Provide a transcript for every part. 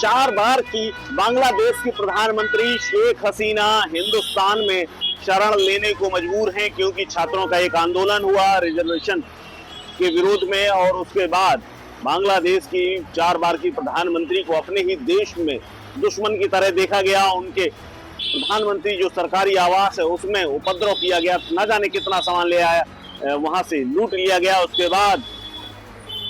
4 बार की बांग्लादेश की प्रधानमंत्री शेख हसीना हिंदुस्तान में शरण लेने को मजबूर हैं, क्योंकि छात्रों का एक आंदोलन हुआ रिजर्वेशन के विरोध में, और उसके बाद बांग्लादेश की 4 बार की प्रधानमंत्री को अपने ही देश में दुश्मन की तरह देखा गया। उनके प्रधानमंत्री जो सरकारी आवास है उसमें उपद्रव किया गया, न जाने कितना सामान ले आया, वहां से लूट लिया गया। उसके बाद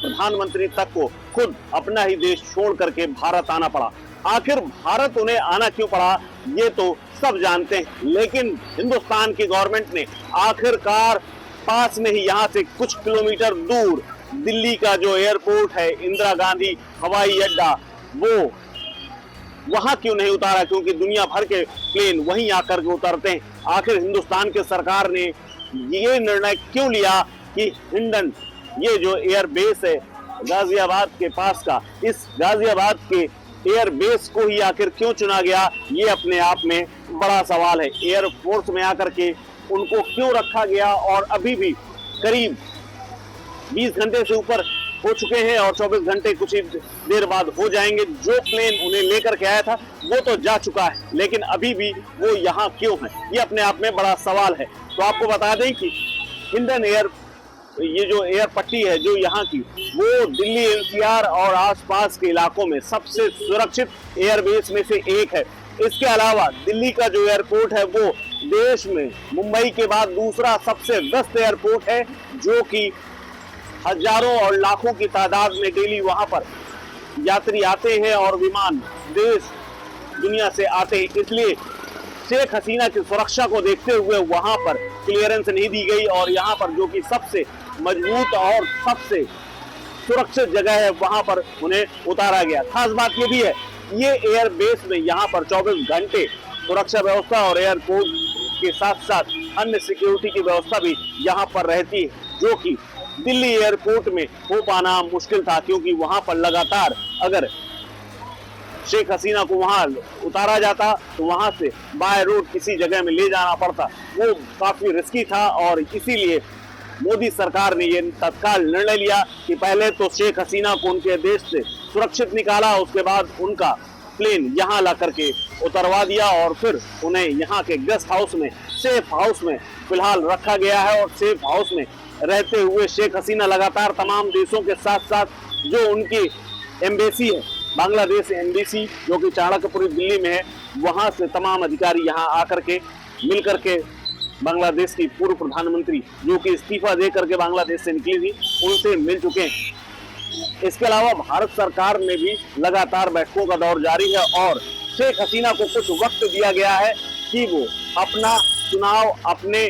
प्रधानमंत्री तक को खुद अपना ही देश छोड़ करके भारत आना पड़ा। आखिर भारत उन्हें आना क्यों पड़ा ये तो सब जानते हैं, लेकिन हिंदुस्तान की गवर्नमेंट ने आखिरकार पास में ही यहाँ से कुछ किलोमीटर दूर दिल्ली का जो एयरपोर्ट है, इंदिरा गांधी हवाई अड्डा, वो वहां क्यों नहीं उतारा, क्योंकि दुनिया भर के प्लेन वहीं आकर के उतरते हैं। आखिर हिंदुस्तान की सरकार ने ये निर्णय क्यों लिया कि हिंडन ये जो एयर बेस है गाजियाबाद के पास का, इस गाजियाबाद के एयर बेस को ही आखिर क्यों चुना गया, ये अपने आप में बड़ा सवाल है। एयरफोर्स में आकर के उनको क्यों रखा गया, और अभी भी करीब 20 घंटे से ऊपर हो चुके हैं और 24 घंटे कुछ ही देर बाद हो जाएंगे। जो प्लेन उन्हें लेकर के आया था वो तो जा चुका है, लेकिन अभी भी वो यहाँ क्यों है, ये अपने आप में बड़ा सवाल है। तो आपको बता दें कि हिंडन एयर, ये जो एयर पट्टी है जो यहाँ की, वो दिल्ली एनसीआर और आसपास के इलाकों में सबसे सुरक्षित एयरबेस में से एक है। इसके अलावा दिल्ली का जो एयरपोर्ट है वो देश में मुंबई के बाद दूसरा सबसे व्यस्त एयरपोर्ट है, जो कि हजारों और लाखों की तादाद में डेली वहां पर यात्री आते हैं और विमान देश दुनिया से आते हैं। इसलिए शेख हसीना की सुरक्षा को देखते हुए वहां पर क्लियरेंस नहीं दी गई, और यहाँ पर जो कि सबसे मजबूत और सबसे सुरक्षित जगह है वहां पर उन्हें उतारा गया। खास बात ये भी है, ये एयर बेस में यहाँ पर 24 घंटे सुरक्षा व्यवस्था और एयरपोर्ट के साथ साथ अन्य सिक्योरिटी की व्यवस्था भी यहाँ पर रहती है, जो कि दिल्ली एयरपोर्ट में हो पाना मुश्किल था, क्योंकि वहां पर लगातार अगर शेख हसीना को वहां उतारा जाता तो वहां से बाय रोड किसी जगह में ले जाना पड़ता, वो काफी रिस्की था। और इसीलिए मोदी सरकार ने ये तत्काल निर्णय लिया कि पहले तो शेख हसीना को उनके देश से सुरक्षित निकाला, उसके बाद उनका प्लेन यहाँ ला करके उतरवा दिया, और फिर उन्हें यहाँ के गेस्ट हाउस में, सेफ हाउस में फिलहाल रखा गया है। और सेफ हाउस में रहते हुए शेख हसीना लगातार तमाम देशों के साथ साथ जो उनकी एम्बेसी है, बांग्लादेश एम्बेसी जो कि चाणक्यपुरी दिल्ली में है, वहां से तमाम अधिकारी यहाँ आकर के मिल करके बांग्लादेश की पूर्व प्रधानमंत्री जो कि इस्तीफा दे करके बांग्लादेश से निकली थी, उनसे मिल चुके हैं। इसके अलावा भारत सरकार में भी लगातार बैठकों का दौर जारी है, और शेख हसीना को कुछ वक्त दिया गया है कि वो अपना चुनाव, अपने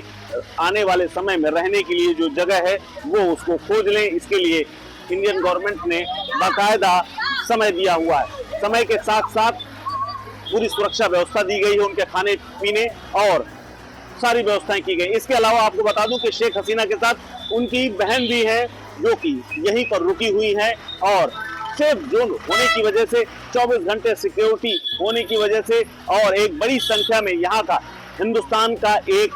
आने वाले समय में रहने के लिए जो जगह है वो उसको खोज लें। इसके लिए इंडियन गवर्नमेंट ने बाकायदा समय दिया हुआ है। समय के साथ साथ पूरी सुरक्षा व्यवस्था दी गई है, उनके खाने पीने और सारी व्यवस्थाएं की गई। इसके अलावा आपको बता दूं कि शेख हसीना के साथ उनकी बहन भी है जो कि यहीं पर रुकी हुई है, और सेफ जोन होने की वजह से, 24 घंटे सिक्योरिटी होने की वजह से, और एक बड़ी संख्या में यहाँ का हिंदुस्तान का एक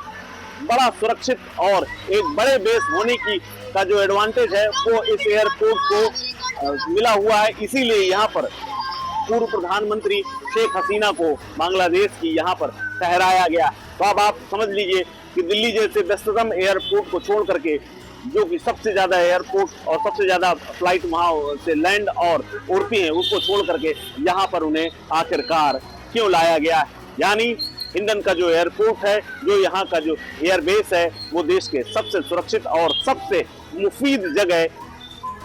बड़ा सुरक्षित और एक बड़े बेस होने की का जो एडवांटेज है वो इस एयरपोर्ट को मिला हुआ है। इसीलिए यहाँ पर पूर्व प्रधानमंत्री शेख हसीना को बांग्लादेश की यहाँ पर ठहराया गया। तो अब आप समझ लीजिए कि दिल्ली जैसे व्यस्ततम एयरपोर्ट को छोड़ करके, जो कि सबसे ज्यादा एयरपोर्ट और सबसे ज्यादा फ्लाइट वहां से लैंड और उड़ती हैं, उसको छोड़ करके यहाँ पर उन्हें आखिरकार क्यों लाया गया है। यानी हिंडन का जो एयरपोर्ट है, जो यहाँ का जो एयरबेस है, वो देश के सबसे सुरक्षित और सबसे मुफीद जगह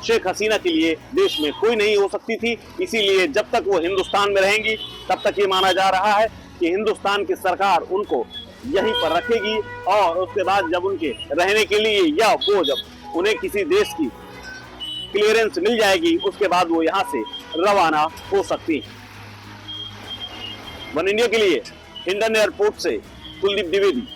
शेख हसीना के लिए देश में कोई नहीं हो सकती थी। इसीलिए जब तक वो हिंदुस्तान में रहेंगी तब तक ये माना जा रहा है कि हिंदुस्तान की सरकार उनको यहीं पर रखेगी, और उसके बाद जब उनके रहने के लिए या वो जब उन्हें किसी देश की क्लियरेंस मिल जाएगी उसके बाद वो यहाँ से रवाना हो सकती है। वन इंडिया के लिए हिंडन एयरपोर्ट से कुलदीप द्विवेदी।